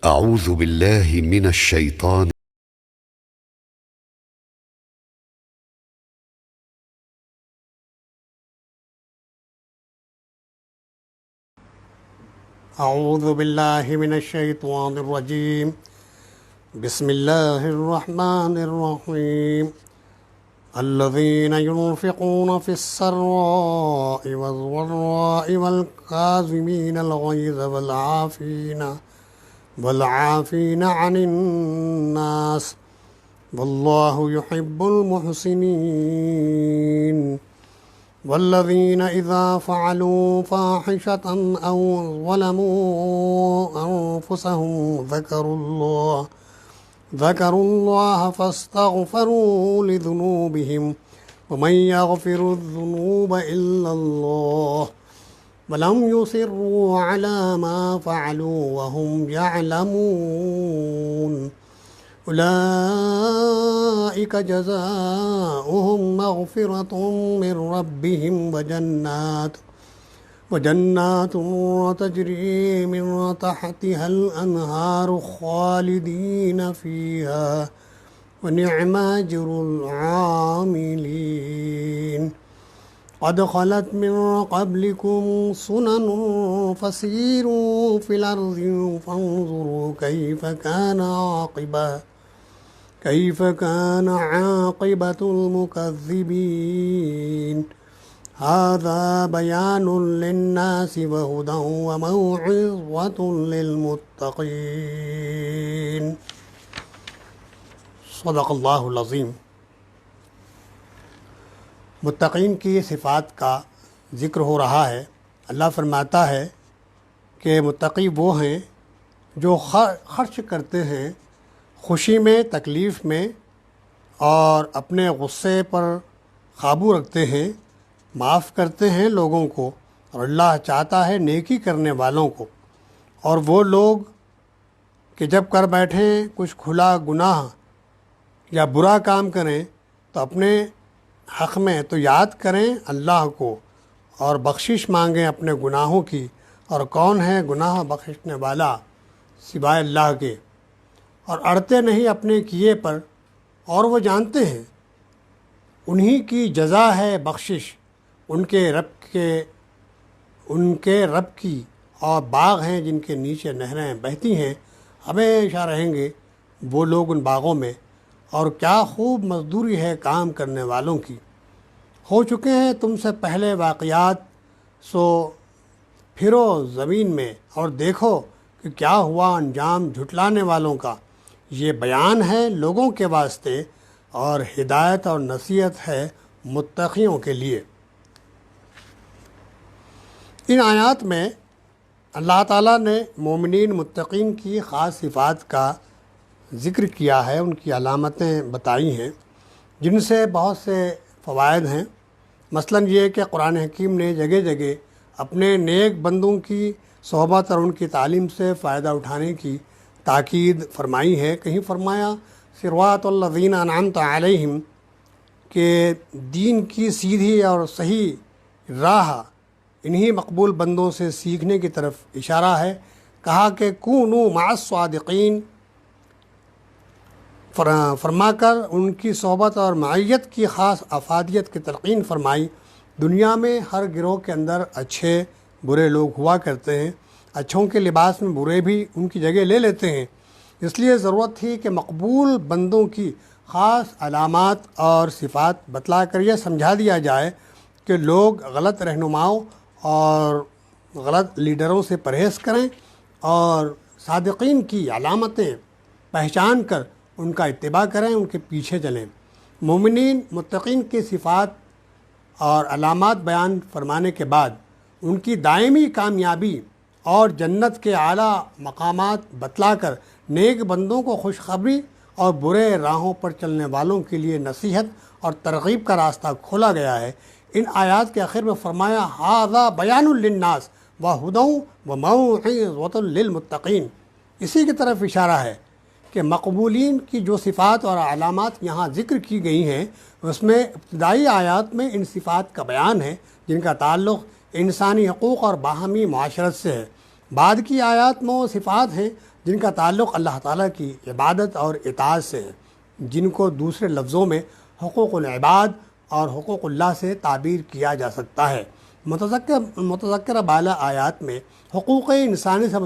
أعوذ بالله من الشيطان اعوذ باللہ من الشیطان الرجیم بسم اللہ الرحمن الرحیم الذین ينفقون في السراء والضراء والكاظمین الغیظ والعافین عن الناس واللہ يحب المحسنین والذین اذا فعلوا فاحشة او ظلموا انفسهم ذکروا اللہ فاستغفروا لذنوبهم ومن يغفر الذنوب الا اللہ ولم يصروا على ما فعلوا وهم يعلمون اولئک جزاؤہم مغفرۃ من ربہم وجنات تجری من تحتها الانہار خالدین فیہا ونعم اجر العاملین قد خلت من قبلكم سنن فسیروا فی الارض فانظروا كيف كان عاقبة المكذبين هذا بيان للناس وهدى وموعظة للمتقين صدق اللہ العظیم۔ متقین کی صفات کا ذکر ہو رہا ہے۔ اللہ فرماتا ہے کہ متقی وہ ہیں جو خرچ کرتے ہیں خوشی میں، تکلیف میں، اور اپنے غصے پر قابو رکھتے ہیں، معاف کرتے ہیں لوگوں کو، اور اللہ چاہتا ہے نیکی کرنے والوں کو۔ اور وہ لوگ کہ جب کر بیٹھیں کچھ کھلا گناہ یا برا کام کریں تو اپنے حق میں تو یاد کریں اللہ کو اور بخشش مانگیں اپنے گناہوں کی، اور کون ہے گناہ بخشنے والا سوائے اللہ کے، اور اڑتے نہیں اپنے کیے پر، اور وہ جانتے ہیں انہی کی جزا ہے بخشش، ان کے رب کی، اور باغ ہیں جن کے نیچے نہریں بہتی ہیں، ہمیشہ رہیں گے وہ لوگ ان باغوں میں، اور کیا خوب مزدوری ہے کام کرنے والوں کی۔ ہو چکے ہیں تم سے پہلے واقعات، سو پھرو زمین میں اور دیکھو کہ کیا ہوا انجام جھٹلانے والوں کا۔ یہ بیان ہے لوگوں کے واسطے، اور ہدایت اور نصیحت ہے متقیوں کے لیے۔ ان آیات میں اللہ تعالیٰ نے مومنین متقین کی خاص صفات کا ذکر کیا ہے، ان کی علامتیں بتائی ہیں جن سے بہت سے فوائد ہیں۔ مثلاً یہ کہ قرآن حکیم نے جگہ جگہ اپنے نیک بندوں کی صحبت اور ان کی تعلیم سے فائدہ اٹھانے کی تاکید فرمائی ہے۔ کہیں فرمایا صراط الذین انعمت علیہم، کہ دین کی سیدھی اور صحیح راہ انہی مقبول بندوں سے سیکھنے کی طرف اشارہ ہے۔ کہا کہ کونوا مع الصادقین، فرما کر ان کی صحبت اور معیت کی خاص افادیت کی تلقین فرمائی۔ دنیا میں ہر گروہ کے اندر اچھے برے لوگ ہوا کرتے ہیں، اچھوں کے لباس میں برے بھی ان کی جگہ لے لیتے ہیں، اس لیے ضرورت تھی کہ مقبول بندوں کی خاص علامات اور صفات بتلا کر یہ سمجھا دیا جائے کہ لوگ غلط رہنماؤں اور غلط لیڈروں سے پرہیز کریں، اور صادقین کی علامتیں پہچان کر ان کا اتباع کریں، ان کے پیچھے چلیں۔ مومنین متقین کی صفات اور علامات بیان فرمانے کے بعد ان کی دائمی کامیابی اور جنت کے اعلیٰ مقامات بتلا کر نیک بندوں کو خوشخبری اور برے راہوں پر چلنے والوں کے لیے نصیحت اور ترغیب کا راستہ کھولا گیا ہے۔ ان آیات کے آخر میں فرمایا ھذا بیان للناس وہدی وموعظۃ للمتقین، اسی کی طرف اشارہ ہے کہ مقبولین کی جو صفات اور علامات یہاں ذکر کی گئی ہیں اس میں ابتدائی آیات میں ان صفات کا بیان ہے جن کا تعلق انسانی حقوق اور باہمی معاشرت سے ہے۔ بعد کی آیات میں وہ صفات ہیں جن کا تعلق اللہ تعالیٰ کی عبادت اور اطاعت سے ہے، جن کو دوسرے لفظوں میں حقوق العباد اور حقوق اللہ سے تعبیر کیا جا سکتا ہے۔ متذکرہ بالا آیات میں حقوق انسانی سے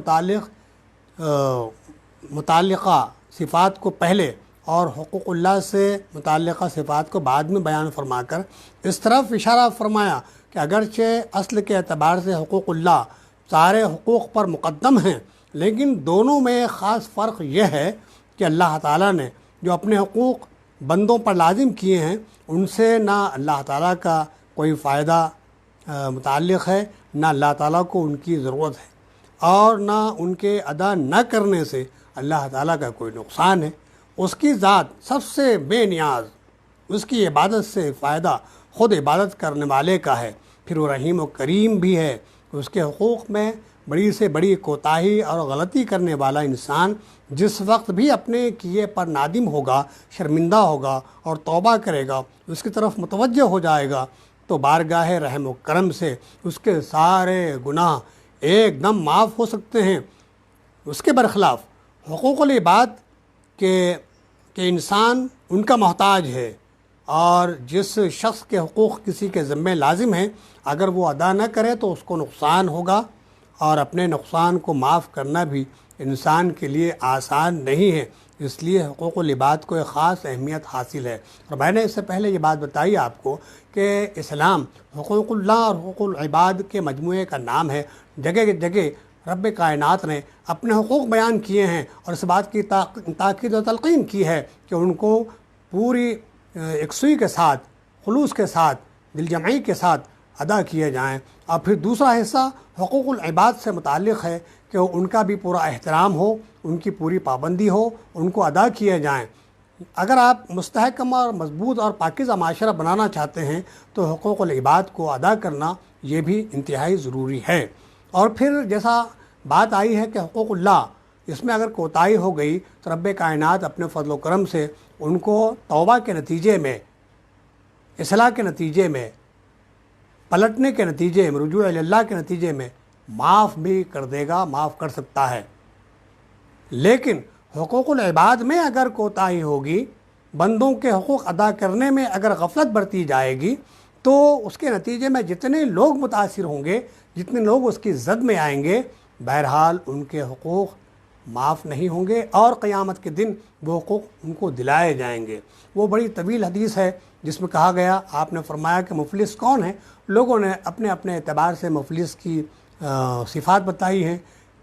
متعلقہ صفات کو پہلے اور حقوق اللہ سے متعلقہ صفات کو بعد میں بیان فرما کر اس طرف اشارہ فرمایا کہ اگرچہ اصل کے اعتبار سے حقوق اللہ سارے حقوق پر مقدم ہیں، لیکن دونوں میں خاص فرق یہ ہے کہ اللہ تعالیٰ نے جو اپنے حقوق بندوں پر لازم کیے ہیں ان سے نہ اللہ تعالیٰ کا کوئی فائدہ متعلق ہے، نہ اللہ تعالیٰ کو ان کی ضرورت ہے، اور نہ ان کے ادا نہ کرنے سے اللہ تعالیٰ کا کوئی نقصان ہے۔ اس کی ذات سب سے بے نیاز، اس کی عبادت سے فائدہ خود عبادت کرنے والے کا ہے، پھر وہ رحیم و کریم بھی ہے۔ اس کے حقوق میں بڑی سے بڑی کوتاہی اور غلطی کرنے والا انسان جس وقت بھی اپنے کیے پر نادم ہوگا، شرمندہ ہوگا اور توبہ کرے گا، اس کی طرف متوجہ ہو جائے گا تو بارگاہ رحم و کرم سے اس کے سارے گناہ ایک دم معاف ہو سکتے ہیں۔ اس کے برخلاف حقوق العباد کہ انسان ان کا محتاج ہے، اور جس شخص کے حقوق کسی کے ذمہ لازم ہیں اگر وہ ادا نہ کرے تو اس کو نقصان ہوگا، اور اپنے نقصان کو معاف کرنا بھی انسان کے لیے آسان نہیں ہے۔ اس لیے حقوق العباد کو ایک خاص اہمیت حاصل ہے۔ اور میں نے اس سے پہلے یہ بات بتائی آپ کو کہ اسلام حقوق اللہ اور حقوق العباد کے مجموعے کا نام ہے۔ جگہ جگہ رب کائنات نے اپنے حقوق بیان کیے ہیں اور اس بات کی تاکید و تلقین کی ہے کہ ان کو پوری یکسوئی کے ساتھ، خلوص کے ساتھ، دل جمعی کے ساتھ ادا کیے جائیں۔ اور پھر دوسرا حصہ حقوق العباد سے متعلق ہے کہ ان کا بھی پورا احترام ہو، ان کی پوری پابندی ہو، ان کو ادا کیے جائیں۔ اگر آپ مستحکم اور مضبوط اور پاکیزہ معاشرہ بنانا چاہتے ہیں تو حقوق العباد کو ادا کرنا یہ بھی انتہائی ضروری ہے۔ اور پھر جیسا بات آئی ہے کہ حقوق اللہ، اس میں اگر کوتاہی ہو گئی تو رب کائنات اپنے فضل و کرم سے ان کو توبہ کے نتیجے میں، اصلاح کے نتیجے میں، پلٹنے کے نتیجے میں، رجوع اللہ کے نتیجے میں معاف بھی کر دے گا، معاف کر سکتا ہے۔ لیکن حقوق العباد میں اگر کوتاہی ہوگی، بندوں کے حقوق ادا کرنے میں اگر غفلت برتی جائے گی تو اس کے نتیجے میں جتنے لوگ متاثر ہوں گے، جتنے لوگ اس کی زد میں آئیں گے، بہرحال ان کے حقوق معاف نہیں ہوں گے اور قیامت کے دن وہ حقوق ان کو دلائے جائیں گے۔ وہ بڑی طویل حدیث ہے جس میں کہا گیا، آپ نے فرمایا کہ مفلس کون ہے؟ لوگوں نے اپنے اپنے اعتبار سے مفلس کی صفات بتائی ہیں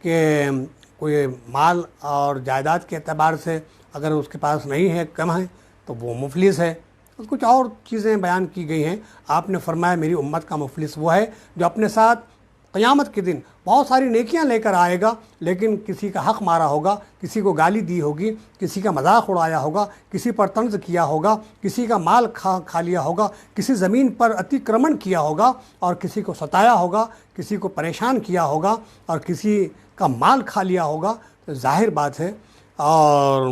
کہ کوئی مال اور جائیداد کے اعتبار سے اگر اس کے پاس نہیں ہے، کم ہے، تو وہ مفلس ہے۔ کچھ اور چیزیں بیان کی گئی ہیں۔ آپ نے فرمایا میری امت کا مفلس وہ ہے جو اپنے ساتھ قیامت کے دن بہت ساری نیکیاں لے کر آئے گا، لیکن کسی کا حق مارا ہوگا، کسی کو گالی دی ہوگی، کسی کا مذاق اڑایا ہوگا، کسی پر طنز کیا ہوگا، کسی کا مال کھا لیا ہوگا، کسی زمین پر اتکرمن کیا ہوگا اور کسی کو ستایا ہوگا، کسی کو پریشان کیا ہوگا اور کسی کا مال کھا لیا ہوگا، تو ظاہر بات ہے۔ اور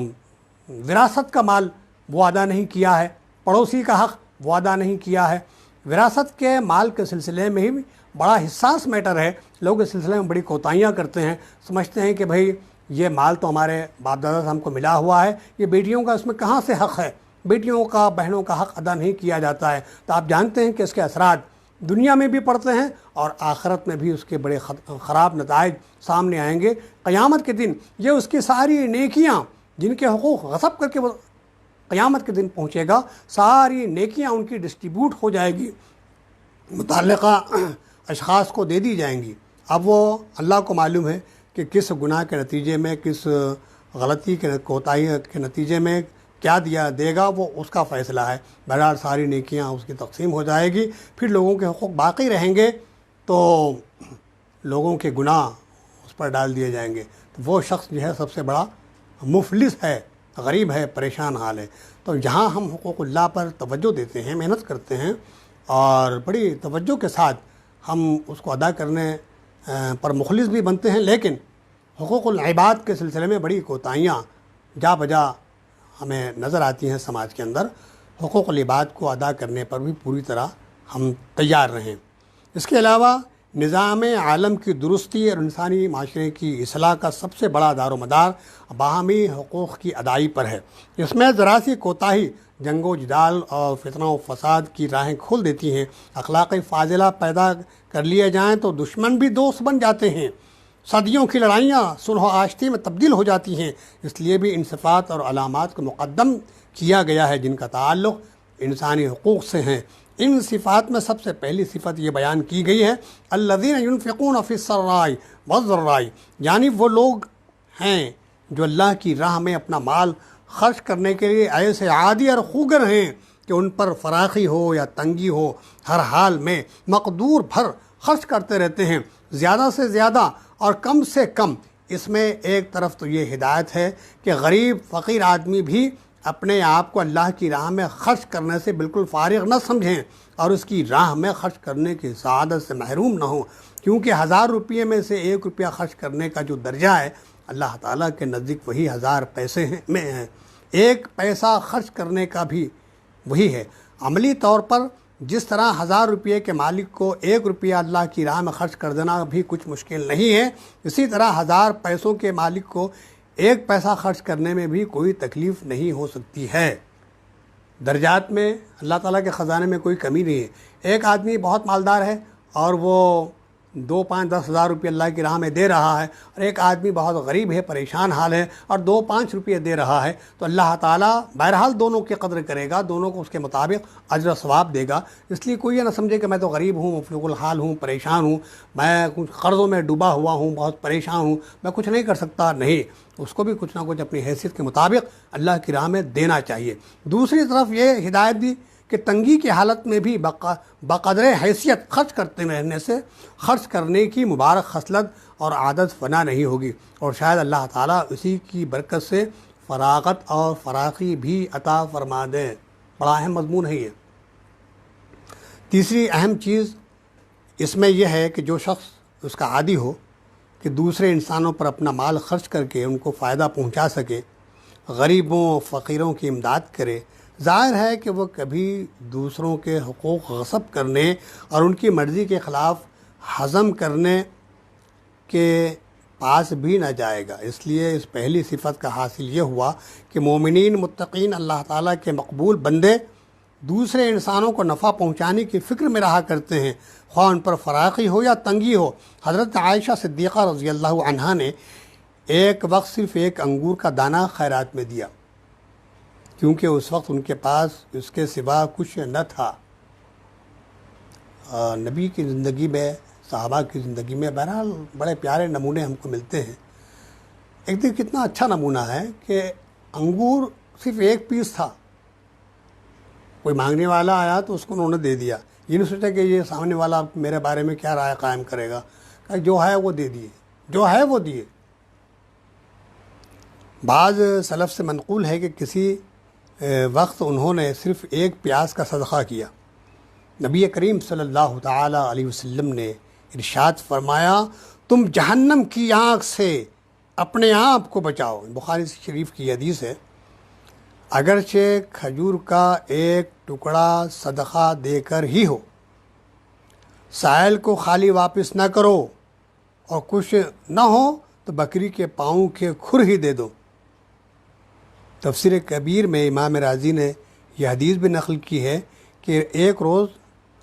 وراثت کا مال وہ ادا نہیں کیا ہے، پڑوسی کا حق وہ ادا نہیں کیا ہے۔ وراثت کے مال کے سلسلے میں ہی بڑا حساس میٹر ہے۔ لوگ اس سلسلے میں بڑی کوتاہیاں کرتے ہیں، سمجھتے ہیں کہ بھئی یہ مال تو ہمارے باپ دادا سے ہم کو ملا ہوا ہے، یہ بیٹیوں کا اس میں کہاں سے حق ہے؟ بیٹیوں کا، بہنوں کا حق ادا نہیں کیا جاتا ہے۔ تو آپ جانتے ہیں کہ اس کے اثرات دنیا میں بھی پڑتے ہیں اور آخرت میں بھی اس کے بڑے خراب نتائج سامنے آئیں گے۔ قیامت کے دن یہ اس کی ساری نیکیاں جن کے حقوق غصب کر کے وہ قیامت کے دن پہنچے گا، ساری نیکیاں ان کی ڈسٹریبیوٹ ہو جائے گی، متعلقہ اشخاص کو دے دی جائیں گی۔ اب وہ اللہ کو معلوم ہے کہ کس گناہ کے نتیجے میں، کس غلطی کے، کوتاہی کے نتیجے میں کیا دے گا، وہ اس کا فیصلہ ہے۔ بہرحال ساری نیکیاں اس کی تقسیم ہو جائے گی، پھر لوگوں کے حقوق باقی رہیں گے تو لوگوں کے گناہ اس پر ڈال دیے جائیں گے۔ تو وہ شخص جو ہے سب سے بڑا مفلس ہے، غریب ہے، پریشان حال ہے۔ تو یہاں ہم حقوق اللہ پر توجہ دیتے ہیں، محنت کرتے ہیں اور بڑی توجہ کے ساتھ ہم اس کو ادا کرنے پر مخلص بھی بنتے ہیں، لیکن حقوق العباد کے سلسلے میں بڑی کوتاہیاں جا بجا ہمیں نظر آتی ہیں سماج کے اندر۔ حقوق العباد کو ادا کرنے پر بھی پوری طرح ہم تیار رہیں۔ اس کے علاوہ نظام عالم کی درستی اور انسانی معاشرے کی اصلاح کا سب سے بڑا دار و مدار باہمی حقوق کی ادائی پر ہے۔ اس میں ذرا سی کوتاہی جنگ و جدال اور فتنہ و فساد کی راہیں کھول دیتی ہیں۔ اخلاقی فاضلہ پیدا کر لیے جائیں تو دشمن بھی دوست بن جاتے ہیں۔ صدیوں کی لڑائیاں صلح و آشتی میں تبدیل ہو جاتی ہیں۔ اس لیے بھی ان صفات اور علامات کو مقدم کیا گیا ہے جن کا تعلق انسانی حقوق سے ہیں۔ ان صفات میں سب سے پہلی صفت یہ بیان کی گئی ہے الذین ينفقون فی السراء والضراء، یعنی وہ لوگ ہیں جو اللہ کی راہ میں اپنا مال خرچ کرنے کے لیے ایسے عادی اور خوگر ہیں کہ ان پر فراخی ہو یا تنگی ہو، ہر حال میں مقدور بھر خرچ کرتے رہتے ہیں، زیادہ سے زیادہ اور کم سے کم۔ اس میں ایک طرف تو یہ ہدایت ہے کہ غریب فقیر آدمی بھی اپنے آپ کو اللہ کی راہ میں خرچ کرنے سے بالکل فارغ نہ سمجھیں اور اس کی راہ میں خرچ کرنے کی سعادت سے محروم نہ ہوں، کیونکہ 1000 روپے میں سے 1 روپیہ خرچ کرنے کا جو درجہ ہے اللہ تعالیٰ کے نزدیک وہی 1000 پیسے میں ہے۔ 1 پیسہ خرچ کرنے کا بھی وہی ہے۔ عملی طور پر جس طرح 1000 روپے کے مالک کو 1 روپیہ اللہ کی راہ میں خرچ کر دینا بھی کچھ مشکل نہیں ہے، اسی طرح 1000 پیسوں کے مالک کو 1 پیسہ خرچ کرنے میں بھی کوئی تکلیف نہیں ہو سکتی ہے۔ درجات میں اللہ تعالیٰ کے خزانے میں کوئی کمی نہیں ہے۔ ایک آدمی بہت مالدار ہے اور وہ 2، 5، 10 ہزار روپے اللہ کی راہ میں دے رہا ہے، اور ایک آدمی بہت غریب ہے، پریشان حال ہے اور 2، 5 روپے دے رہا ہے، تو اللہ تعالیٰ بہرحال دونوں کی قدر کرے گا، دونوں کو اس کے مطابق اجر و ثواب دے گا۔ اس لیے کوئی یہ نہ سمجھے کہ میں تو غریب ہوں، مفلوق الحال ہوں، پریشان ہوں، میں کچھ قرضوں میں ڈوبا ہوا ہوں، بہت پریشان ہوں، میں کچھ نہیں کر سکتا۔ نہیں، اس کو بھی کچھ نہ کچھ اپنی حیثیت کے مطابق اللہ کی راہ میں دینا چاہیے۔ دوسری طرف یہ ہدایت دی کہ تنگی کی حالت میں بھی بقدر حیثیت خرچ کرتے رہنے سے خرچ کرنے کی مبارک خصلت اور عادت فنا نہیں ہوگی، اور شاید اللہ تعالیٰ اسی کی برکت سے فراغت اور فراخی بھی عطا فرما دیں۔ بڑا اہم مضمون ہے یہ۔ تیسری اہم چیز اس میں یہ ہے کہ جو شخص اس کا عادی ہو کہ دوسرے انسانوں پر اپنا مال خرچ کر کے ان کو فائدہ پہنچا سکے، غریبوں فقیروں کی امداد کرے، ظاہر ہے کہ وہ کبھی دوسروں کے حقوق غصب کرنے اور ان کی مرضی کے خلاف ہضم کرنے کے پاس بھی نہ جائے گا۔ اس لیے اس پہلی صفت کا حاصل یہ ہوا کہ مومنین متقین اللہ تعالیٰ کے مقبول بندے دوسرے انسانوں کو نفع پہنچانے کی فکر میں رہا کرتے ہیں، خواہ ان پر فراخی ہو یا تنگی ہو۔ حضرت عائشہ صدیقہ رضی اللہ عنہا نے ایک وقت صرف 1 انگور کا دانہ خیرات میں دیا، کیونکہ اس وقت ان کے پاس اس کے سوا کچھ نہ تھا۔ نبی کی زندگی میں، صحابہ کی زندگی میں بہرحال بڑے پیارے نمونے ہم کو ملتے ہیں۔ ایک دن کتنا اچھا نمونہ ہے کہ انگور صرف 1 پیس تھا، کوئی مانگنے والا آیا تو اس کو انہوں نے دے دیا، یہ نہیں سوچا کہ یہ سامنے والا میرے بارے میں کیا رائے قائم کرے گا، کہ جو ہے وہ دے دیے، جو ہے وہ دیے۔ بعض سلف سے منقول ہے کہ کسی وقت انہوں نے صرف 1 پیاز کا صدقہ کیا، نبی کریم صلی اللہ تعالی علیہ وسلم نے ارشاد فرمایا تم جہنم کی آگ سے اپنے آپ کو بچاؤ۔ بخاری شریف کی حدیث ہے۔ اگرچہ کھجور کا 1 ٹکڑا صدقہ دے کر ہی ہو، سائل کو خالی واپس نہ کرو، اور کچھ نہ ہو تو بکری کے پاؤں کے کھر ہی دے دو۔ تفسیر کبیر میں امام رازی نے یہ حدیث بھی نقل کی ہے کہ ایک روز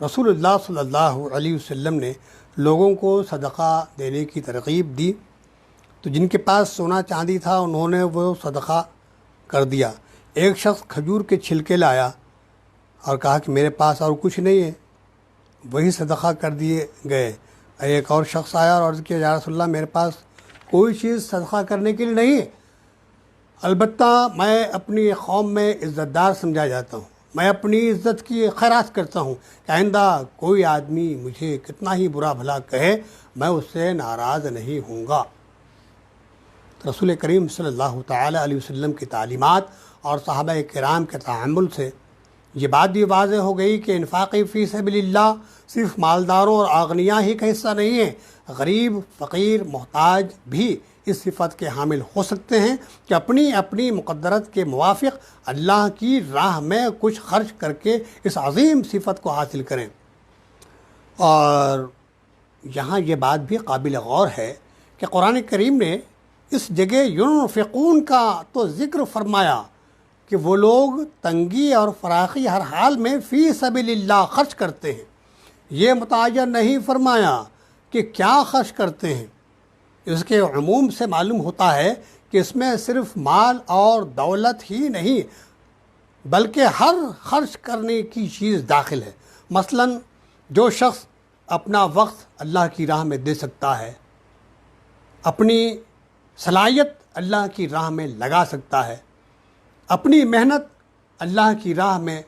رسول اللہ صلی اللہ علیہ وسلم نے لوگوں کو صدقہ دینے کی ترغیب دی، تو جن کے پاس سونا چاندی تھا انہوں نے وہ صدقہ کر دیا۔ ایک شخص کھجور کے چھلکے لایا اور کہا کہ میرے پاس اور کچھ نہیں ہے، وہی صدقہ کر دیے گئے۔ ایک اور شخص آیا اور عرض کیا یا رسول اللہ میرے پاس کوئی چیز صدقہ کرنے کے لیے نہیں ہے، البتہ میں اپنی قوم میں عزت دار سمجھا جاتا ہوں، میں اپنی عزت کی خیرات کرتا ہوں کہ آئندہ کوئی آدمی مجھے کتنا ہی برا بھلا کہے میں اس سے ناراض نہیں ہوں گا۔ رسول کریم صلی اللہ تعالی علیہ وسلم کی تعلیمات اور صحابہ کرام کے تعامل سے یہ بات بھی واضح ہو گئی کہ انفاق فی سبیل اللہ صرف مالداروں اور اغنیاء ہی کا حصہ نہیں ہے، غریب فقیر محتاج بھی اس صفت کے حامل ہو سکتے ہیں کہ اپنی اپنی مقدرت کے موافق اللہ کی راہ میں کچھ خرچ کر کے اس عظیم صفت کو حاصل کریں۔ اور یہاں یہ بات بھی قابل غور ہے کہ قرآن کریم نے اس جگہ ینفقون کا تو ذکر فرمایا کہ وہ لوگ تنگی اور فراخی ہر حال میں فی سبیل اللہ خرچ کرتے ہیں، یہ متعین نہیں فرمایا کہ کیا خرچ کرتے ہیں۔ اس کے عموم سے معلوم ہوتا ہے کہ اس میں صرف مال اور دولت ہی نہیں بلکہ ہر خرچ کرنے کی چیز داخل ہے۔ مثلا جو شخص اپنا وقت اللہ کی راہ میں دے سکتا ہے، اپنی صلاحیت اللہ کی راہ میں لگا سکتا ہے، اپنی محنت اللہ کی راہ میں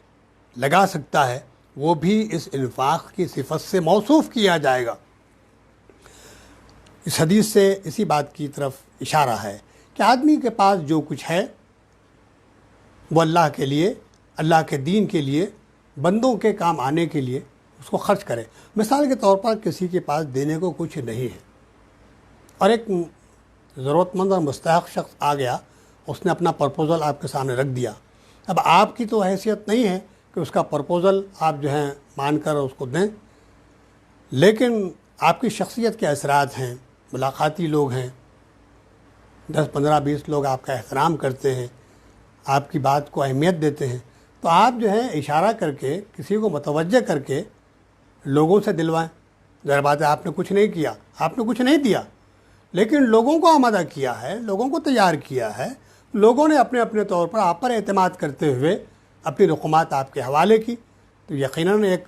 لگا سکتا ہے، وہ بھی اس انفاق کی صفت سے موصوف کیا جائے گا۔ اس حدیث سے اسی بات کی طرف اشارہ ہے کہ آدمی کے پاس جو کچھ ہے وہ اللہ کے لیے، اللہ کے دین کے لیے، بندوں کے کام آنے کے لیے اس کو خرچ کرے۔ مثال کے طور پر کسی کے پاس دینے کو کچھ نہیں ہے اور ایک ضرورت مند اور مستحق شخص آ گیا، اس نے اپنا پرپوزل آپ کے سامنے رکھ دیا۔ اب آپ کی تو حیثیت نہیں ہے کہ اس کا پرپوزل آپ جو ہیں مان کر اس کو دیں، لیکن آپ کی شخصیت کے اثرات ہیں، ملاقاتی لوگ ہیں، 10 15 20 لوگ آپ کا احترام کرتے ہیں، آپ کی بات کو اہمیت دیتے ہیں، تو آپ جو ہے اشارہ کر کے کسی کو متوجہ کر کے لوگوں سے دلوائیں۔ ظاہر بات ہے آپ نے کچھ نہیں کیا، آپ نے کچھ نہیں دیا، لیکن لوگوں کو آمادہ کیا ہے، لوگوں کو تیار کیا ہے، لوگوں نے اپنے اپنے طور پر آپ پر اعتماد کرتے ہوئے اپنی رقومات آپ کے حوالے کی، تو یقیناً ایک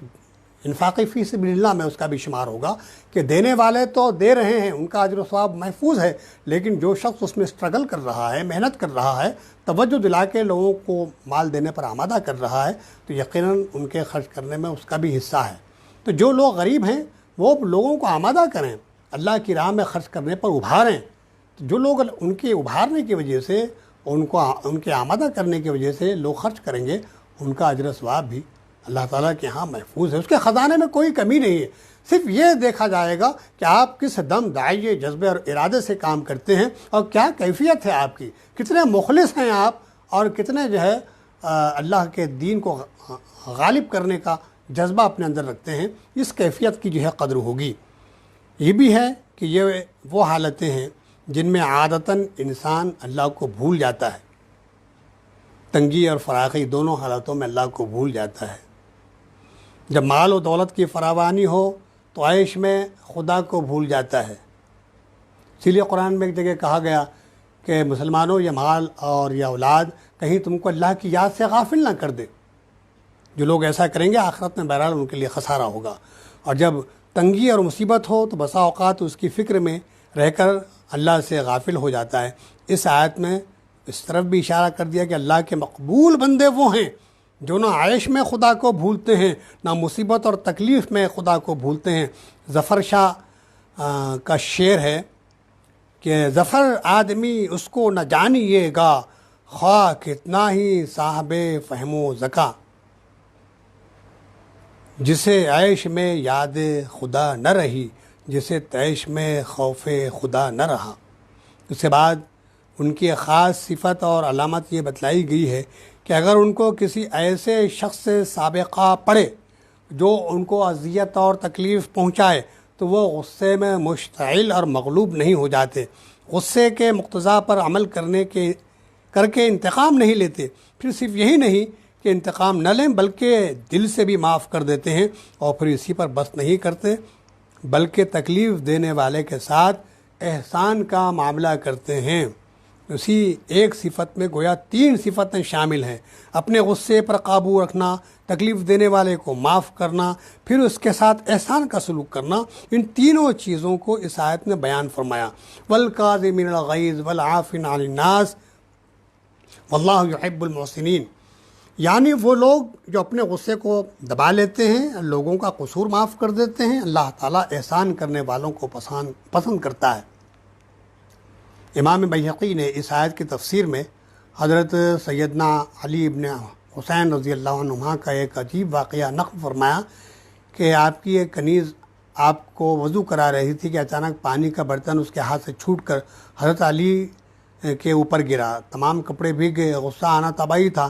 انفاقی فی سبیل اللہ میں اس کا بھی شمار ہوگا کہ دینے والے تو دے رہے ہیں، ان کا اجر و ثواب محفوظ ہے، لیکن جو شخص اس میں اسٹرگل کر رہا ہے، محنت کر رہا ہے، توجہ دلا کے لوگوں کو مال دینے پر آمادہ کر رہا ہے، تو یقیناً ان کے خرچ کرنے میں اس کا بھی حصہ ہے۔ تو جو لوگ غریب ہیں وہ لوگوں کو آمادہ کریں، اللہ کی راہ میں خرچ کرنے پر ابھاریں۔ تو جو لوگ ان کے ابھارنے کی وجہ سے، ان کے آمادہ کرنے کی وجہ سے لوگ خرچ کریں گے، ان کا اجر و ثواب بھی اللہ تعالیٰ کے ہاں محفوظ ہے، اس کے خزانے میں کوئی کمی نہیں ہے۔ صرف یہ دیکھا جائے گا کہ آپ کس دم داعیے جذبے اور ارادے سے کام کرتے ہیں اور کیا کیفیت ہے آپ کی، کتنے مخلص ہیں آپ اور کتنے جو ہے اللہ کے دین کو غالب کرنے کا جذبہ اپنے اندر رکھتے ہیں، اس کیفیت کی جو ہے قدر ہوگی۔ یہ بھی ہے کہ یہ وہ حالتیں ہیں جن میں عادتاً انسان اللہ کو بھول جاتا ہے، تنگی اور فراخی دونوں حالتوں میں اللہ کو بھول جاتا ہے۔ جب مال و دولت کی فراوانی ہو تو عیش میں خدا کو بھول جاتا ہے۔ اسی لیے قرآن میں ایک جگہ کہا گیا کہ مسلمانوں یہ مال اور یہ اولاد کہیں تم کو اللہ کی یاد سے غافل نہ کر دے۔ جو لوگ ایسا کریں گے آخرت میں بہرحال ان کے لیے خسارہ ہوگا، اور جب تنگی اور مصیبت ہو تو بسا اوقات اس کی فکر میں رہ کر اللہ سے غافل ہو جاتا ہے۔ اس آیت میں اس طرف بھی اشارہ کر دیا کہ اللہ کے مقبول بندے وہ ہیں جو نہ عیش میں خدا کو بھولتے ہیں، نہ مصیبت اور تکلیف میں خدا کو بھولتے ہیں۔ ظفر شاہ کا شعر ہے کہ ظفر آدمی اس کو نہ جانیے گا، خواہ کتنا ہی صاحب فہم و ذکا، جسے عیش میں یاد خدا نہ رہی، جسے تیش میں خوف خدا نہ رہا۔ اس کے بعد ان کی خاص صفت اور علامت یہ بتلائی گئی ہے کہ اگر ان کو کسی ایسے شخص سے سابقہ پڑے جو ان کو اذیت اور تکلیف پہنچائے تو وہ غصے میں مشتعل اور مغلوب نہیں ہو جاتے، غصے کے مقتضا پر عمل کر کے انتقام نہیں لیتے۔ پھر صرف یہی نہیں کہ انتقام نہ لیں بلکہ دل سے بھی معاف کر دیتے ہیں، اور پھر اسی پر بس نہیں کرتے بلکہ تکلیف دینے والے کے ساتھ احسان کا معاملہ کرتے ہیں۔ اسی ایک صفت میں گویا 3 صفتیں شامل ہیں: اپنے غصے پر قابو رکھنا، تکلیف دینے والے کو معاف کرنا، پھر اس کے ساتھ احسان کا سلوک کرنا۔ ان تینوں چیزوں کو اس آیت میں بیان فرمایا۔ وَالْكَاظِمِينَ الْغَيْظَ وَالْعَافِينَ عَنِ النَّاسِ وَاللَّهُ يُحِبُّ الْمُحْسِنِينَ، یعنی وہ لوگ جو اپنے غصے کو دبا لیتے ہیں، لوگوں کا قصور معاف کر دیتے ہیں، اللہ تعالیٰ احسان کرنے والوں کو پسند کرتا ہے۔ امام بیہقی نے اس آیت کی تفسیر میں حضرت سیدنا علی ابن حسین رضی اللہ عنہما کا ایک عجیب واقعہ نقل فرمایا کہ آپ کی ایک کنیز آپ کو وضو کرا رہی تھی کہ اچانک پانی کا برتن اس کے ہاتھ سے چھوٹ کر حضرت علی کے اوپر گرا، تمام کپڑے بھیگ گئے، غصہ آنا طبعی تھا،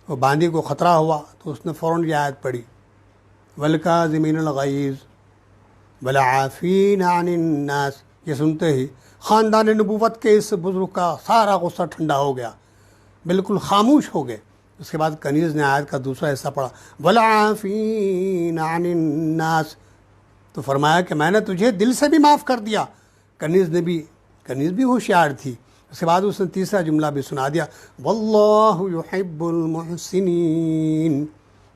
وہ باندی کو خطرہ ہوا تو اس نے فوراً یہ آیت پڑھی، وَالْكَاظِمِينَ الْغَيْظَ، والعافین عن الناس، یہ سنتے ہی خاندان نبوت کے اس بزرگ کا سارا غصہ ٹھنڈا ہو گیا، بالکل خاموش ہو گئے۔ اس کے بعد کنیز نے آیت کا دوسرا حصہ پڑھا والعافین عن الناس، تو فرمایا کہ میں نے تجھے دل سے بھی معاف کر دیا۔ کنیز بھی ہوشیار تھی۔ اس کے بعد اس نے تیسرا جملہ بھی سنا دیا واللہ یحب المحسنین،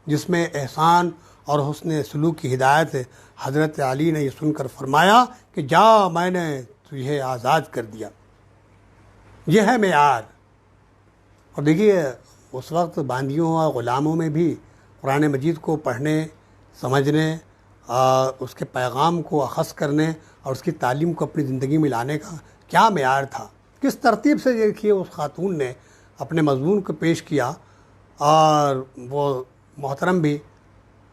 جس میں احسان اور حسن سلوک کی ہدایت ہے۔ حضرت علی نے یہ سن کر فرمایا کہ جا، میں نے تجھے آزاد کر دیا۔ یہ ہے معیار۔ اور دیکھیے اس وقت باندیوں اور غلاموں میں بھی قرآن مجید کو پڑھنے، سمجھنے، اس کے پیغام کو اخذ کرنے اور اس کی تعلیم کو اپنی زندگی میں لانے کا کیا معیار تھا، کس ترتیب سے دیکھیے اس خاتون نے اپنے مضمون کو پیش کیا، اور وہ محترم بھی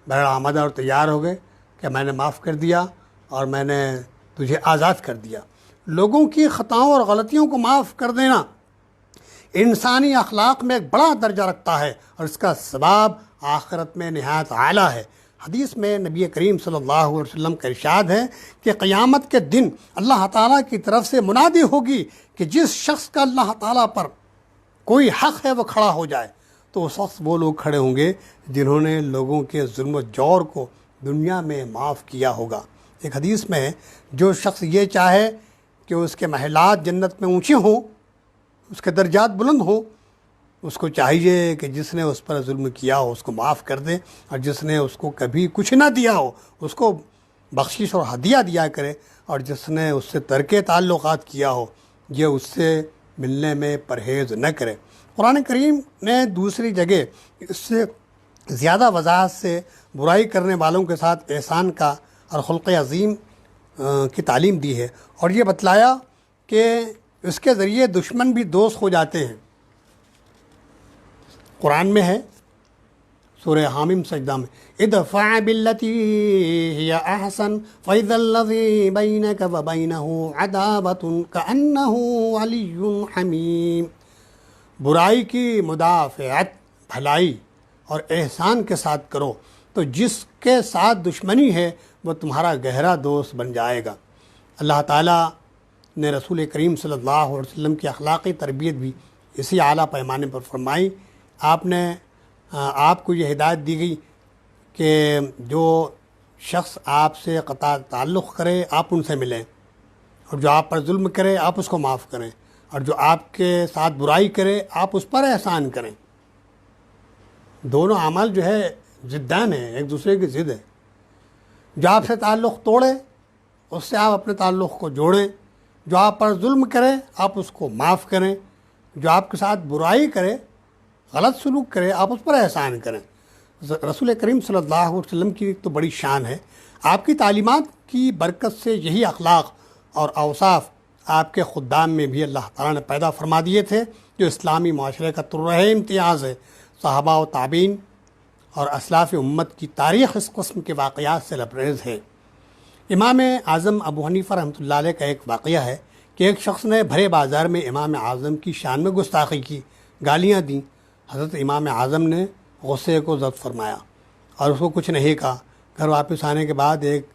بہر آمدہ اور تیار ہو گئے کہ میں نے معاف کر دیا اور میں نے تجھے آزاد کر دیا۔ لوگوں کی خطاؤں اور غلطیوں کو معاف کر دینا انسانی اخلاق میں ایک بڑا درجہ رکھتا ہے، اور اس کا ثواب آخرت میں نہایت اعلیٰ ہے۔ حدیث میں نبی کریم صلی اللہ علیہ وسلم کا ارشاد ہے کہ قیامت کے دن اللہ تعالیٰ کی طرف سے منادی ہوگی کہ جس شخص کا اللہ تعالیٰ پر کوئی حق ہے وہ کھڑا ہو جائے، تو اس وقت وہ لوگ کھڑے ہوں گے جنہوں نے لوگوں کے ظلم و جور کو دنیا میں معاف کیا ہوگا۔ ایک حدیث میں جو شخص یہ چاہے کہ اس کے محلات جنت میں اونچے ہوں، اس کے درجات بلند ہوں، اس کو چاہیے کہ جس نے اس پر ظلم کیا ہو اس کو معاف کر دے، اور جس نے اس کو کبھی کچھ نہ دیا ہو اس کو بخشش اور ہدیہ دیا کرے، اور جس نے اس سے ترک تعلقات کیا ہو یہ اس سے ملنے میں پرہیز نہ کرے۔ قرآن کریم نے دوسری جگہ اس سے زیادہ وضاحت سے برائی کرنے والوں کے ساتھ احسان کا اور خلق عظیم کی تعلیم دی ہے، اور یہ بتلایا کہ اس کے ذریعے دشمن بھی دوست ہو جاتے ہیں۔ قرآن میں ہے سورہ حامیم سجدہ میں ادفع باللتی ہی احسن فاذا الذی بینک وبینہ عداوۃ کأنہ ولی حمیم، برائی کی مدافعت بھلائی اور احسان کے ساتھ کرو تو جس کے ساتھ دشمنی ہے وہ تمہارا گہرا دوست بن جائے گا۔ اللہ تعالیٰ نے رسول کریم صلی اللہ علیہ وسلم کی اخلاقی تربیت بھی اسی اعلیٰ پیمانے پر فرمائی۔ آپ کو یہ ہدایت دی گئی کہ جو شخص آپ سے قطع تعلق کرے آپ ان سے ملیں، اور جو آپ پر ظلم کرے آپ اس کو معاف کریں، اور جو آپ کے ساتھ برائی کرے آپ اس پر احسان کریں۔ دونوں اعمال جو ہے ضدان ہیں، ایک دوسرے کی ضد ہے۔ جو آپ سے تعلق توڑے اس سے آپ اپنے تعلق کو جوڑیں، جو آپ پر ظلم کرے آپ اس کو معاف کریں، جو آپ کے ساتھ برائی کرے، غلط سلوک کرے آپ اس پر احسان کریں۔ رسول کریم صلی اللہ علیہ وسلم کی تو بڑی شان ہے، آپ کی تعلیمات کی برکت سے یہی اخلاق اور اوصاف آپ کے خدام میں بھی اللہ تعالیٰ نے پیدا فرما دیے تھے، جو اسلامی معاشرے کا ترہ امتیاز ہے۔ صحابہ و تابعین اور اسلاف امت کی تاریخ اس قسم کے واقعات سے لبریز ہے۔ امام اعظم ابو حنیفہ رحمۃ اللہ علیہ کا ایک واقعہ ہے کہ ایک شخص نے بھرے بازار میں امام اعظم کی شان میں گستاخی کی، گالیاں دیں۔ حضرت امام اعظم نے غصے کو ضبط فرمایا اور اس کو کچھ نہیں کہا۔ گھر واپس آنے کے بعد ایک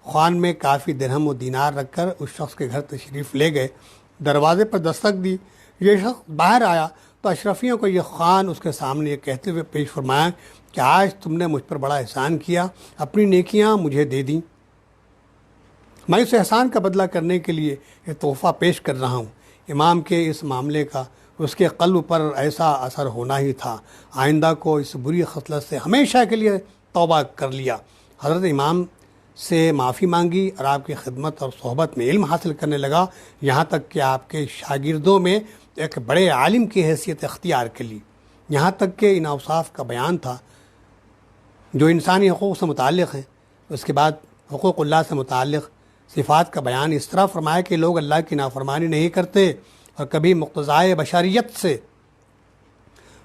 خوان میں کافی درہم و دینار رکھ کر اس شخص کے گھر تشریف لے گئے۔ دروازے پر دستک دی، یہ شخص باہر آیا تو اشرفیوں کو یہ خوان اس کے سامنے یہ کہتے ہوئے پیش فرمایا کہ آج تم نے مجھ پر بڑا احسان کیا، اپنی نیکیاں مجھے دے دیں، میں اس احسان کا بدلہ کرنے کے لیے یہ تحفہ پیش کر رہا ہوں۔ امام کے اس معاملے کا اس کے قلب پر ایسا اثر ہونا ہی تھا، آئندہ کو اس بری خصلت سے ہمیشہ کے لیے توبہ کر لیا۔ حضرت امام سے معافی مانگی اور آپ کی خدمت اور صحبت میں علم حاصل کرنے لگا، یہاں تک کہ آپ کے شاگردوں میں ایک بڑے عالم کی حیثیت اختیار کر لی۔ یہاں تک کہ ان اوصاف کا بیان تھا جو انسانی حقوق سے متعلق ہیں۔ اس کے بعد حقوق اللہ سے متعلق صفات کا بیان اس طرح فرمایا کہ لوگ اللہ کی نافرمانی نہیں کرتے، اور کبھی مقتضائے بشریت سے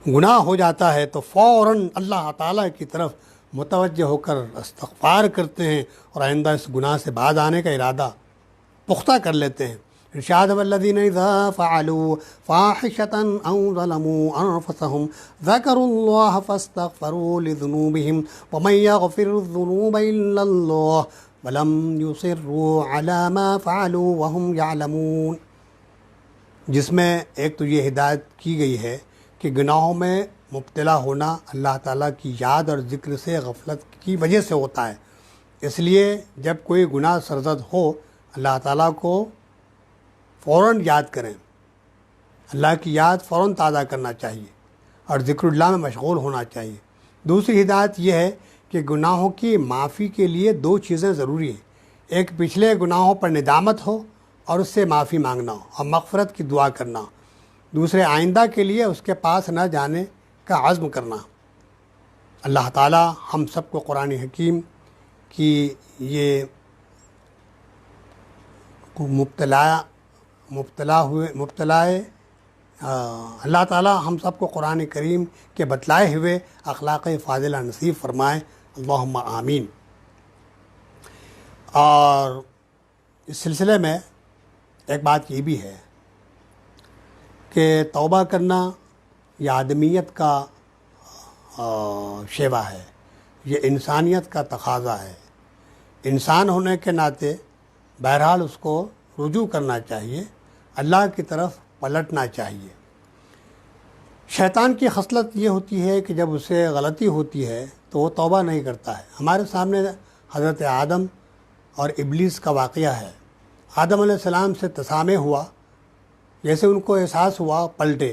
گناہ ہو جاتا ہے تو فوراً اللہ تعالیٰ کی طرف متوجہ ہو کر استغفار کرتے ہیں اور آئندہ اس گناہ سے باز آنے کا ارادہ پختہ کر لیتے ہیں۔ ارشاد والذین اذا فعلوا فاحشۃ او ظلموا انفسهم ذکروا اللہ فاستغفروا لذنوبهم ومن یغفر الذنوب الا اللہ ولم یصروا علی ما فعلوا وهم یعلمون، جس میں ایک تو یہ ہدایت کی گئی ہے کہ گناہوں میں مبتلا ہونا اللہ تعالیٰ کی یاد اور ذکر سے غفلت کی وجہ سے ہوتا ہے۔ اس لیے جب کوئی گناہ سرزد ہو اللہ تعالیٰ کو فوراً یاد کریں، اللہ کی یاد فوراً تازہ کرنا چاہیے اور ذکر اللہ میں مشغول ہونا چاہیے۔ دوسری ہدایت یہ ہے کہ گناہوں کی معافی کے لیے دو چیزیں ضروری ہیں، ایک پچھلے گناہوں پر ندامت ہو اور اس سے معافی مانگنا اور مغفرت کی دعا کرنا، دوسرے آئندہ کے لیے اس کے پاس نہ جانے کا عزم کرنا۔ اللہ تعالیٰ ہم سب کو قرآن حکیم کی یہ اللہ تعالیٰ ہم سب کو قرآن کریم کے بتلائے ہوئے اخلاق فاضلہ نصیب فرمائے، اللہم آمین۔ اور اس سلسلے میں ایک بات یہ بھی ہے کہ توبہ کرنا یہ آدمیت کا شیوا ہے، یہ انسانیت کا تقاضا ہے۔ انسان ہونے کے ناطے بہرحال اس کو رجوع کرنا چاہیے، اللہ کی طرف پلٹنا چاہیے۔ شیطان کی خصلت یہ ہوتی ہے کہ جب اسے غلطی ہوتی ہے تو وہ توبہ نہیں کرتا ہے۔ ہمارے سامنے حضرت آدم اور ابلیس کا واقعہ ہے۔ آدم علیہ السلام سے تسامح ہوا، جیسے ان کو احساس ہوا پلٹے،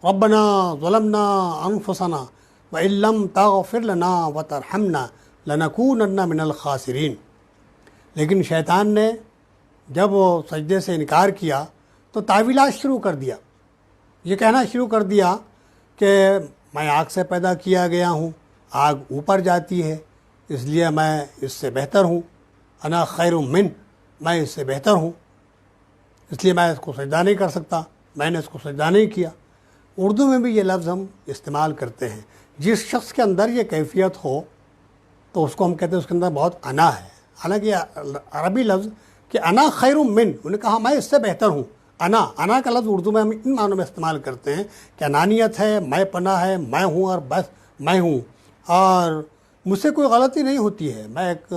ربنا ظلمنا انفسنا وان لم تغفر لنا وترحمنا لنکونن من الخاسرین۔ لیکن شیطان نے جب وہ سجدے سے انکار کیا تو تعویلات شروع کر دیا، یہ کہنا شروع کر دیا کہ میں آگ سے پیدا کیا گیا ہوں، آگ اوپر جاتی ہے اس لیے میں اس سے بہتر ہوں، انا خیر من، میں اس سے بہتر ہوں اس لیے میں اس کو سجدہ نہیں کر سکتا، میں نے اس کو سجدہ نہیں کیا۔ اردو میں بھی یہ لفظ ہم استعمال کرتے ہیں۔ جس شخص کے اندر یہ کیفیت ہو تو اس کو ہم کہتے ہیں اس کے اندر بہت انا ہے۔ حالانکہ عربی لفظ کہ انا خیر من، انہوں نے کہا میں اس سے بہتر ہوں۔ انا کا لفظ اردو میں ہم ان معنوں میں استعمال کرتے ہیں کہ انانیت ہے، میں پنا ہے، میں ہوں اور بس میں ہوں، اور مجھ سے کوئی غلطی نہیں ہوتی ہے، میں ایک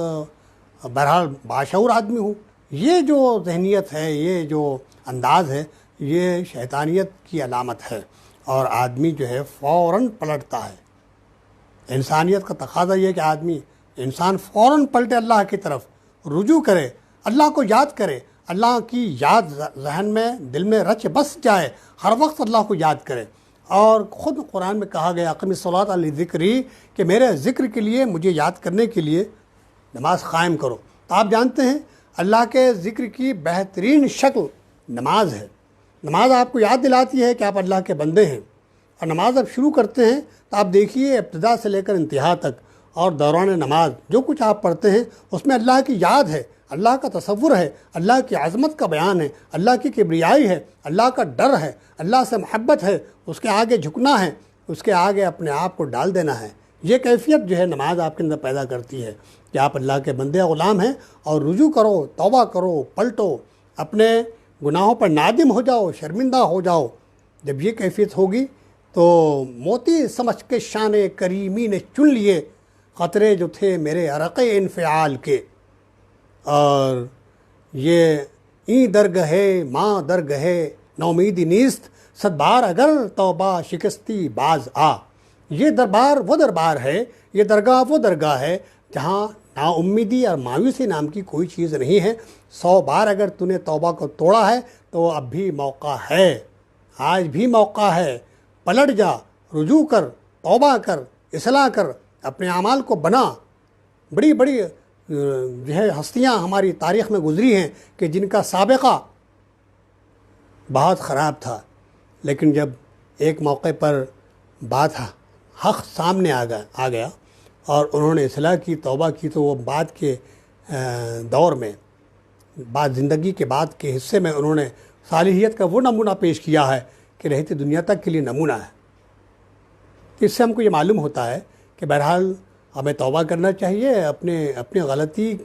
بہرحال باشعور آدمی ہوں۔ یہ جو ذہنیت ہے، یہ جو انداز ہے، یہ شیطانیت کی علامت ہے، اور آدمی جو ہے فوراً پلٹتا ہے۔ انسانیت کا تقاضا یہ ہے کہ انسان فوراً پلٹے، اللہ کی طرف رجوع کرے، اللہ کو یاد کرے، اللہ کی یاد ذہن میں دل میں رچ بس جائے، ہر وقت اللہ کو یاد کرے۔ اور خود قرآن میں کہا گیا اقم الصلاۃ لذکری، کہ میرے ذکر کے لیے، مجھے یاد کرنے کے لیے نماز قائم کرو۔ تو آپ جانتے ہیں اللہ کے ذکر کی بہترین شکل نماز ہے۔ نماز آپ کو یاد دلاتی ہے کہ آپ اللہ کے بندے ہیں، اور نماز اب شروع کرتے ہیں تو آپ دیکھیے ابتدا سے لے کر انتہا تک اور دوران نماز جو کچھ آپ پڑھتے ہیں اس میں اللہ کی یاد ہے، اللہ کا تصور ہے، اللہ کی عظمت کا بیان ہے، اللہ کی کبریائی ہے، اللہ کا ڈر ہے، اللہ سے محبت ہے، اس کے آگے جھکنا ہے، اس کے آگے اپنے آپ کو ڈال دینا ہے۔ یہ کیفیت جو ہے نماز آپ کے اندر پیدا کرتی ہے کہ آپ اللہ کے بندے غلام ہیں، اور رجوع کرو، توبہ کرو، پلٹو، اپنے گناہوں پر نادم ہو جاؤ، شرمندہ ہو جاؤ۔ جب یہ کیفیت ہوگی تو موتی سمجھ کے شان کریمی نے چن لیے خطرے جو تھے میرے عرق انفعال کے، اور یہ این درگہے ماں درگہے نومیدی نیست، صد بار اگر توبہ شکستی باز آ۔ یہ دربار وہ دربار ہے، یہ درگاہ وہ درگاہ ہے جہاں نا امیدی اور مایوسی نام کی کوئی چیز نہیں ہے۔ 100 بار اگر تو نے توبہ کو توڑا ہے تو اب بھی موقع ہے، آج بھی موقع ہے، پلٹ جا، رجوع کر، توبہ کر، اصلاح کر، اپنے اعمال کو بنا۔ بڑی بڑی جو ہے ہستیاں ہماری تاریخ میں گزری ہیں کہ جن کا سابقہ بہت خراب تھا، لیکن جب ایک موقع پر بات حق سامنے آ گیا اور انہوں نے اصلاح کی، توبہ کی، تو وہ بعد کے دور میں، بعد زندگی کے بعد کے حصے میں انہوں نے صالحیت کا وہ نمونہ پیش کیا ہے کہ رہتی دنیا تک کے لیے نمونہ ہے۔ اس سے ہم کو یہ معلوم ہوتا ہے کہ بہرحال ہمیں توبہ کرنا چاہیے، اپنے غلطی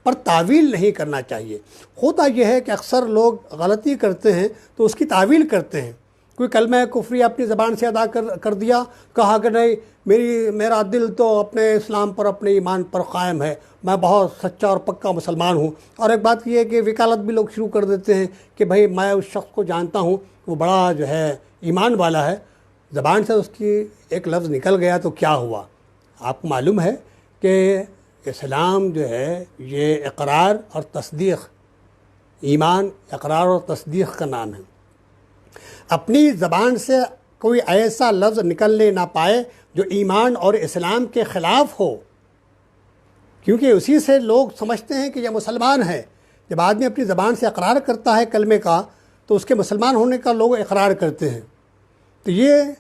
پر تعویل نہیں کرنا چاہیے۔ ہوتا یہ ہے کہ اکثر لوگ غلطی کرتے ہیں تو اس کی تعویل کرتے ہیں، کوئی کلمہ کفری اپنی زبان سے ادا کر دیا، کہا کہ نہیں میرا دل تو اپنے اسلام پر اپنے ایمان پر قائم ہے، میں بہت سچا اور پکا مسلمان ہوں۔ اور ایک بات یہ ہے کہ وکالت بھی لوگ شروع کر دیتے ہیں کہ بھائی میں اس شخص کو جانتا ہوں، وہ بڑا جو ہے ایمان والا ہے، زبان سے اس کی ایک لفظ نکل گیا تو کیا ہوا؟ آپ کو معلوم ہے کہ اسلام جو ہے یہ اقرار اور تصدیق، ایمان اقرار اور تصدیق کا نام ہے۔ اپنی زبان سے کوئی ایسا لفظ نکلنے نہ پائے جو ایمان اور اسلام کے خلاف ہو، کیونکہ اسی سے لوگ سمجھتے ہیں کہ یہ مسلمان ہے۔ جب آدمی اپنی زبان سے اقرار کرتا ہے کلمے کا تو اس کے مسلمان ہونے کا لوگ اقرار کرتے ہیں۔ تو یہ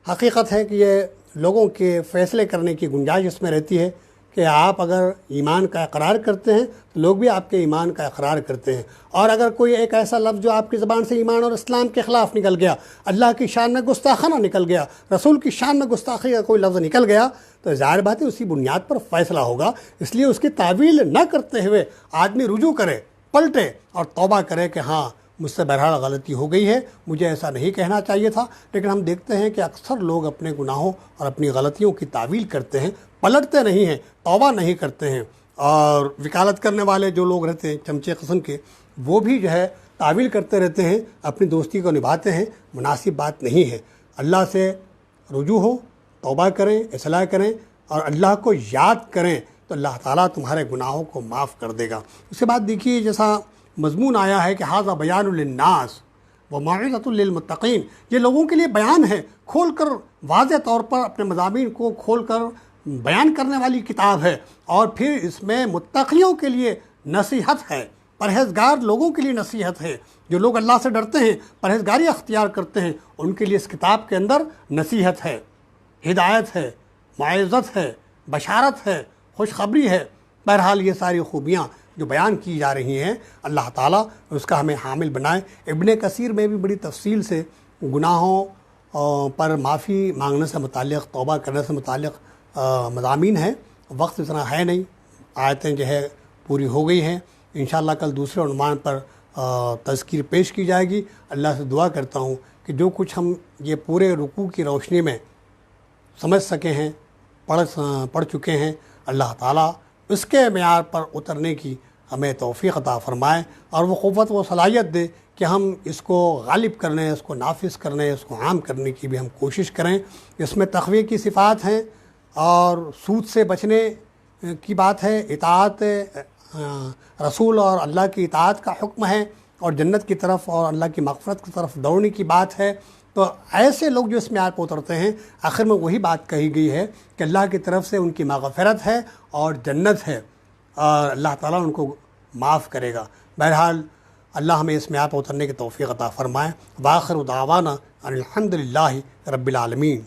حقیقت ہے کہ یہ لوگوں کے فیصلے کرنے کی گنجائش اس میں رہتی ہے کہ آپ اگر ایمان کا اقرار کرتے ہیں تو لوگ بھی آپ کے ایمان کا اقرار کرتے ہیں، اور اگر کوئی ایک ایسا لفظ جو آپ کی زبان سے ایمان اور اسلام کے خلاف نکل گیا، اللہ کی شان میں گستاخانہ نکل گیا، رسول کی شان میں گستاخی کا کوئی لفظ نکل گیا، تو ظاہر بات ہے اسی بنیاد پر فیصلہ ہوگا۔ اس لیے اس کی تعویل نہ کرتے ہوئے آدمی رجوع کرے، پلٹے اور توبہ کرے کہ ہاں مجھ سے بہرحال غلطی ہو گئی ہے، مجھے ایسا نہیں کہنا چاہیے تھا۔ لیکن ہم دیکھتے ہیں کہ اکثر لوگ اپنے گناہوں اور اپنی غلطیوں کی تعویل کرتے ہیں، پلٹتے نہیں ہیں، توبہ نہیں کرتے ہیں۔ اور وکالت کرنے والے جو لوگ رہتے ہیں چمچے قسم کے، وہ بھی جو ہے تعویل کرتے رہتے ہیں، اپنی دوستی کو نبھاتے ہیں۔ مناسب بات نہیں ہے۔ اللہ سے رجوع ہو، توبہ کریں، اصلاح کریں اور اللہ کو یاد کریں تو اللہ تعالیٰ تمہارے گناہوں کو معاف کر دے گا۔ اس کے بعد دیکھیے جیسا مضمون آیا ہے کہ ھذا بیان للناس وموعظۃ للمتقین، یہ لوگوں کے لیے بیان ہے، کھول کر واضح طور پر اپنے مضامین کو کھول کر بیان کرنے والی کتاب ہے، اور پھر اس میں متقیوں کے لیے نصیحت ہے، پرہیزگار لوگوں کے لیے نصیحت ہے۔ جو لوگ اللہ سے ڈرتے ہیں، پرہیزگاری اختیار کرتے ہیں، ان کے لیے اس کتاب کے اندر نصیحت ہے، ہدایت ہے، معزت ہے، بشارت ہے، خوشخبری ہے۔ بہرحال یہ ساری خوبیاں جو بیان کی جا رہی ہیں، اللہ تعالیٰ اس کا ہمیں حامل بنائے۔ ابن کثیر میں بھی بڑی تفصیل سے گناہوں پر معافی مانگنے سے متعلق، توبہ کرنے سے متعلق مضامین ہیں۔ وقت اتنا ہے نہیں، آیتیں جو ہے پوری ہو گئی ہیں۔ انشاءاللہ کل دوسرے عنوان پر تذکیر پیش کی جائے گی۔ اللہ سے دعا کرتا ہوں کہ جو کچھ ہم یہ پورے رکوع کی روشنی میں سمجھ سکے ہیں، پڑھ چکے ہیں، اللہ تعالیٰ اس کے معیار پر اترنے کی ہمیں توفیق عطا فرمائے، اور وہ قوت و صلاحیت دے کہ ہم اس کو غالب کرنے، اس کو نافذ کرنے، اس کو عام کرنے کی بھی ہم کوشش کریں۔ اس میں تقوی کی صفات ہیں، اور سود سے بچنے کی بات ہے، اطاعت رسول اور اللہ کی اطاعت کا حکم ہے، اور جنت کی طرف اور اللہ کی مغفرت کی طرف دوڑنے کی بات ہے۔ تو ایسے لوگ جو اس معیار پہ اترتے ہیں، آخر میں وہی بات کہی گئی ہے کہ اللہ کی طرف سے ان کی مغفرت ہے اور جنت ہے، اور اللہ تعالیٰ ان کو معاف کرے گا۔ بہرحال اللہ ہمیں اس معیار پہ اترنے کی توفیق عطا فرمائے۔ وآخر دعوانا ان الحمد للہ رب العالمین۔